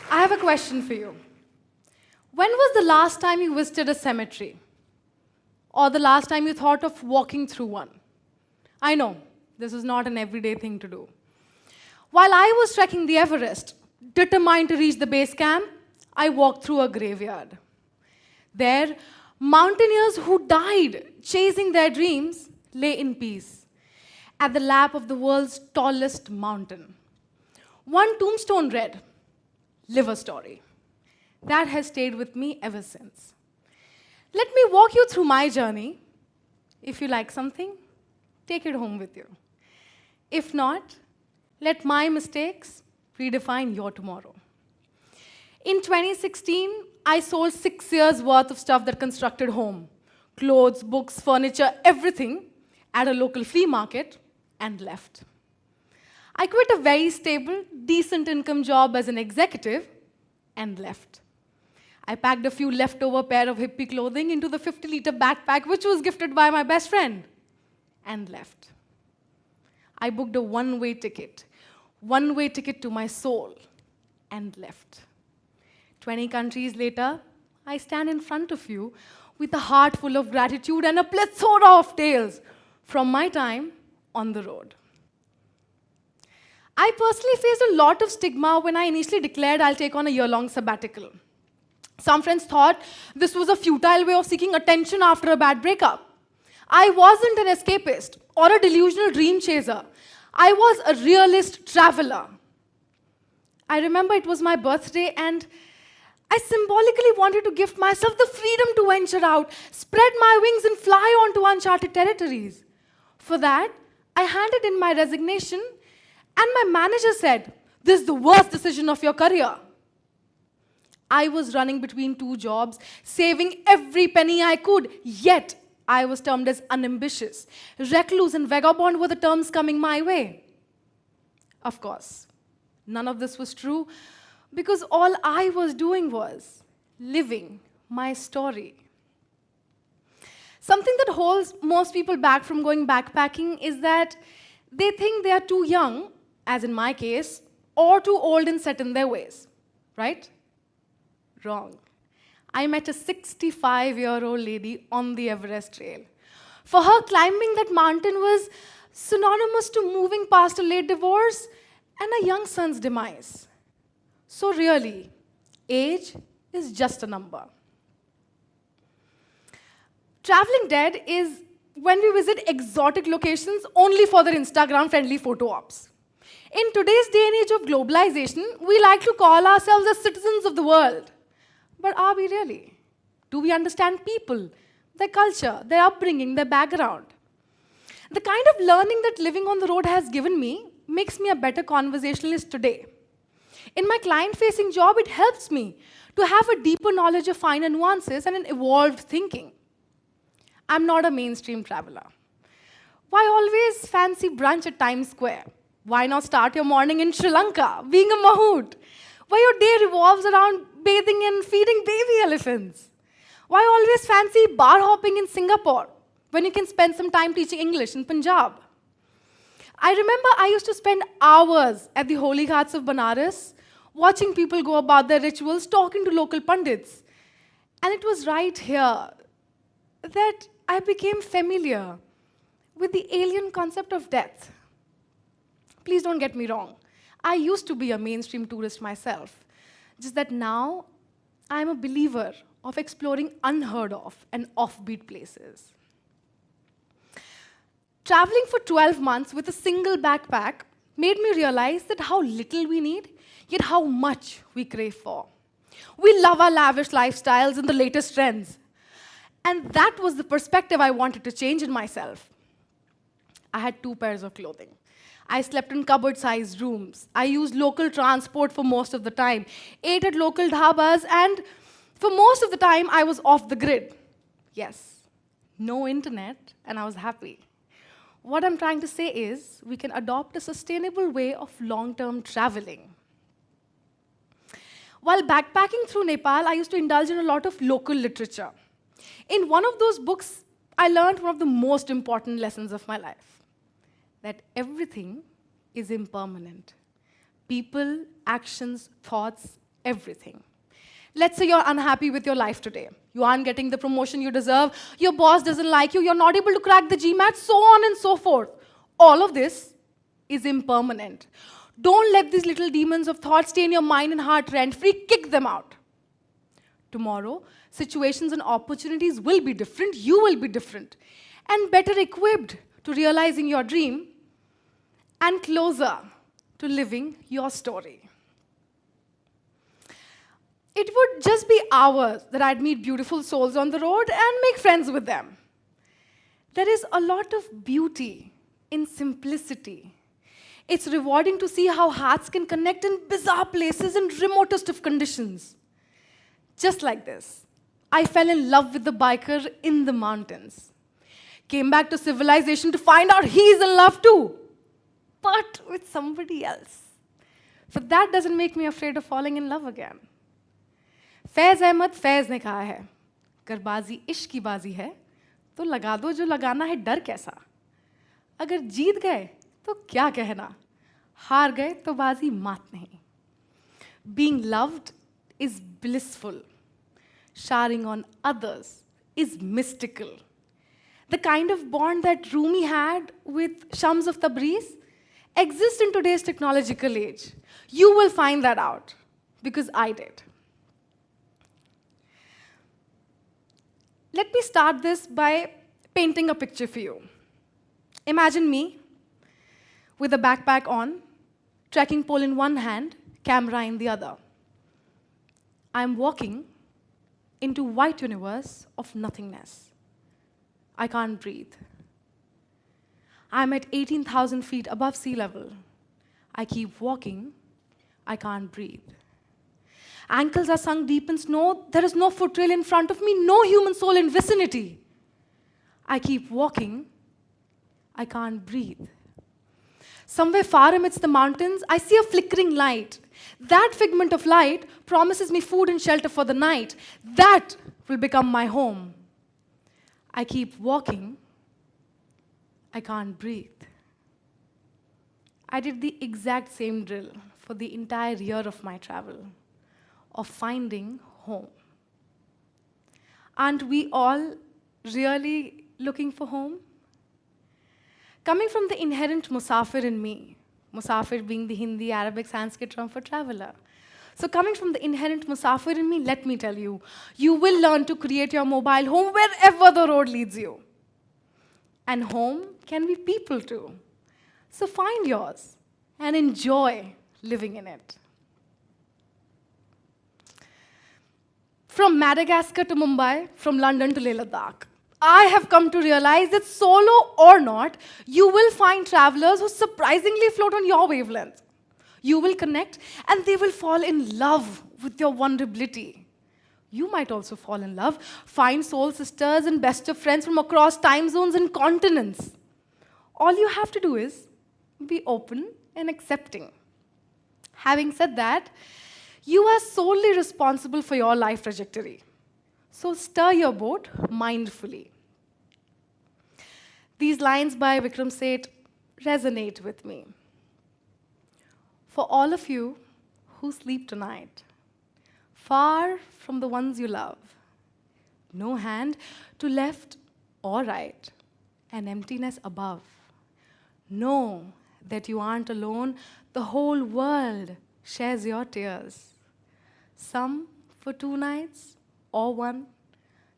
I have a question for you. When was the last time you visited a cemetery? Or the last time you thought of walking through one? I know, this is not an everyday thing to do. While I was trekking the Everest, determined to reach the base camp, I walked through a graveyard. There, mountaineers who died chasing their dreams lay in peace at the lap of the world's tallest mountain. One tombstone read, "Live a story." That has stayed with me ever since. Let me walk you through my journey. If you like something, take it home with you. If not, let my mistakes redefine your tomorrow. In 2016, I sold 6 years' worth of stuff that constructed home. Clothes, books, furniture, everything at a local flea market and left. I quit a very stable, decent income job as an executive and left. I packed a few leftover pair of hippie clothing into the 50-liter backpack, which was gifted by my best friend, and left. I booked a one-way ticket to my soul, and left. 20 countries later, I stand in front of you with a heart full of gratitude and a plethora of tales from my time on the road. I personally faced a lot of stigma when I initially declared I'll take on a year-long sabbatical. Some friends thought this was a futile way of seeking attention after a bad breakup. I wasn't an escapist or a delusional dream chaser. I was a realist traveler. I remember it was my birthday and I symbolically wanted to gift myself the freedom to venture out, spread my wings and fly onto uncharted territories. For that, I handed in my resignation and my manager said, "This is the worst decision of your career." I was running between 2 jobs, saving every penny I could, yet I was termed as unambitious. Recluse and vagabond were the terms coming my way. Of course, none of this was true because all I was doing was living my story. Something that holds most people back from going backpacking is that they think they are too young, as in my case, or too old and set in their ways, right? Wrong. I met a 65-year-old lady on the Everest Trail. For her, climbing that mountain was synonymous to moving past a late divorce and a young son's demise. So really, age is just a number. Traveling dead is when we visit exotic locations only for their Instagram-friendly photo ops. In today's day and age of globalization, we like to call ourselves as citizens of the world. But are we really? Do we understand people, their culture, their upbringing, their background? The kind of learning that living on the road has given me makes me a better conversationalist today. In my client-facing job, it helps me to have a deeper knowledge of finer nuances and an evolved thinking. I'm not a mainstream traveler. Why always fancy brunch at Times Square? Why not start your morning in Sri Lanka, being a mahout? Why your day revolves around bathing and feeding baby elephants? Why always fancy bar hopping in Singapore when you can spend some time teaching English in Punjab? I remember I used to spend hours at the holy ghats of Banaras, watching people go about their rituals, talking to local pundits. And it was right here that I became familiar with the alien concept of death. Please don't get me wrong. I used to be a mainstream tourist myself, just that now I'm a believer of exploring unheard of and offbeat places. Traveling for 12 months with a single backpack made me realize that how little we need, yet how much we crave for. We love our lavish lifestyles and the latest trends. And that was the perspective I wanted to change in myself. I had 2 pairs of clothing. I slept in cupboard-sized rooms. I used local transport for most of the time, ate at local dhabas, and for most of the time, I was off the grid. Yes, no internet, and I was happy. What I'm trying to say is we can adopt a sustainable way of long-term traveling. While backpacking through Nepal, I used to indulge in a lot of local literature. In one of those books, I learned one of the most important lessons of my life, that everything is impermanent. People, actions, thoughts, everything. Let's say you're unhappy with your life today. You aren't getting the promotion you deserve, your boss doesn't like you, you're not able to crack the GMAT, so on and so forth. All of this is impermanent. Don't let these little demons of thought stay in your mind and heart rent-free. Kick them out. Tomorrow, situations and opportunities will be different, you will be different, and better equipped to realizing your dream and closer to living your story. It would just be hours that I'd meet beautiful souls on the road and make friends with them. There is a lot of beauty in simplicity. It's rewarding to see how hearts can connect in bizarre places and remotest of conditions. Just like this, I fell in love with the biker in the mountains. Came back to civilization to find out he's in love too, but with somebody else. But that doesn't make me afraid of falling in love again. फैज़ अहमद फैज़ ने कहा है, अगर बाजी इश्क की बाजी है, तो लगा दो जो लगाना है, डर कैसा? अगर जीत गए, तो क्या कहना? हार गए, तो बाजी मात नहीं. Being loved is blissful. Showering on others is mystical. The kind of bond that Rumi had with Shams of Tabriz exists in today's technological age. You will find that out, because I did. Let me start this by painting a picture for you. Imagine me with a backpack on, trekking pole in one hand, camera in the other. I'm walking into white universe of nothingness. I can't breathe. I'm at 18,000 feet above sea level. I keep walking. I can't breathe. Ankles are sunk deep in snow. There is no foot-trail in front of me, no human soul in vicinity. I keep walking. I can't breathe. Somewhere far amidst the mountains, I see a flickering light. That figment of light promises me food and shelter for the night. That will become my home. I keep walking. I can't breathe. I did the exact same drill for the entire year of my travel, of finding home. Aren't we all really looking for home? Coming from the inherent musafir in me, musafir being the Hindi, Arabic, Sanskrit term for traveler. So coming from the inherent musafir in me, let me tell you, you will learn to create your mobile home wherever the road leads you. And home can be people too. So find yours and enjoy living in it. From Madagascar to Mumbai, from London to Leh Ladakh, I have come to realize that solo or not, you will find travelers who surprisingly float on your wavelength. You will connect, and they will fall in love with your vulnerability. You might also fall in love, find soul sisters and best of friends from across time zones and continents. All you have to do is be open and accepting. Having said that, you are solely responsible for your life trajectory. So stir your boat mindfully. These lines by Vikram Seth resonate with me. For all of you who sleep tonight, far from the ones you love, no hand to left or right, and emptiness above. Know that you aren't alone. The whole world shares your tears. Some for 2 nights or 1,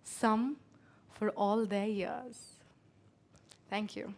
some for all their years. Thank you.